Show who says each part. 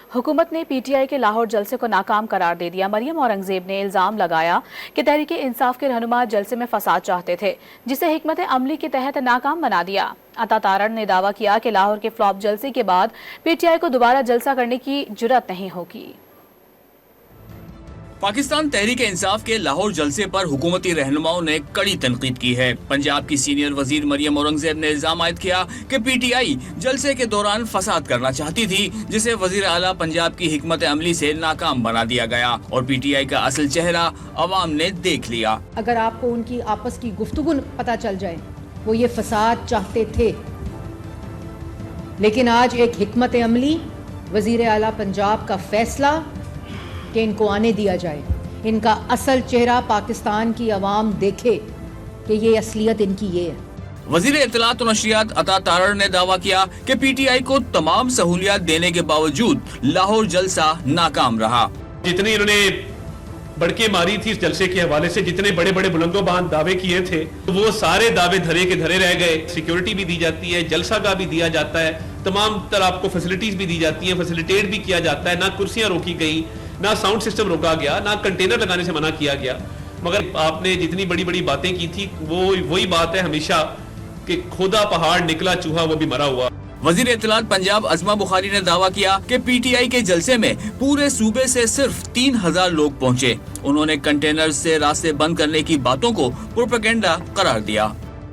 Speaker 1: हुकूमत ने पीटीआई के लाहौर जलसे को नाकाम करार दे दिया। मरियम औरंगजेब ने इल्जाम लगाया कि तहरीक इंसाफ के रहनुमा जलसे में फसाद चाहते थे, जिसे हिकमत अमली के तहत नाकाम बना दिया। अता तारण ने दावा किया कि लाहौर के फ्लॉप जलसे के बाद पीटीआई को दोबारा जलसा करने की जुर्रत नहीं होगी।
Speaker 2: पाकिस्तान तहरीक इंसाफ के लाहौर जलसे पर हुकूमती रहनुमाओं ने कड़ी तनकीद की है। पंजाब की सीनियर वजीर मरियम औरंगजेब ने इल्जाम आयद किया कि पीटीआई जलसे के दौरान फसाद करना चाहती थी, जिसे वजीर आला पंजाब की हिकमत अमली से नाकाम बना दिया गया और पीटीआई का असल चेहरा अवाम ने देख लिया।
Speaker 3: अगर आपको उनकी आपस की गुफ्तगू पता चल जाए, वो ये फसाद चाहते थे, लेकिन आज एक हिकमत अमली वजीर आला पंजाब का फैसला कि इनको आने दिया जाए, इनका असल चेहरा पाकिस्तान की आवाम देखे कि ये असलियत इनकी ये है।
Speaker 2: वजीर इत्तलात और नशरियात अता तारण ने दावा किया कि पीटीआई को तमाम सहूलियात देने के बावजूद लाहौर जलसा नाकाम रहा।
Speaker 4: जितनी इन्होंने बड़के मारी थी इस जलसे के हवाले से, जितने बड़े बड़े बुलंदोबान दावे किए थे, वो सारे दावे धरे के धरे रह गए। सिक्योरिटी भी दी जाती है, जलसा का भी दिया जाता है, तमाम तरह आपको फैसिलिटीज भी दी जाती हैं, फैसिलिटेट भी किया जाता है। ना कुर्सियां रोकी गई, ना साउंड सिस्टम रोका गया, ना कंटेनर लगाने से मना किया गया। मगर आपने जितनी बड़ी बड़ी बातें की थी, वो वही बात है हमेशा कि खुदा पहाड़ निकला चूहा वो भी मरा हुआ।
Speaker 2: वजीर इत्तलात पंजाब अज़मा बुखारी ने दावा किया कि पीटीआई के जलसे में पूरे सूबे से सिर्फ 3000 लोग पहुंचे। उन्होंने कंटेनर से रास्ते बंद करने की बातों को प्रोपेगेंडा करार दिया।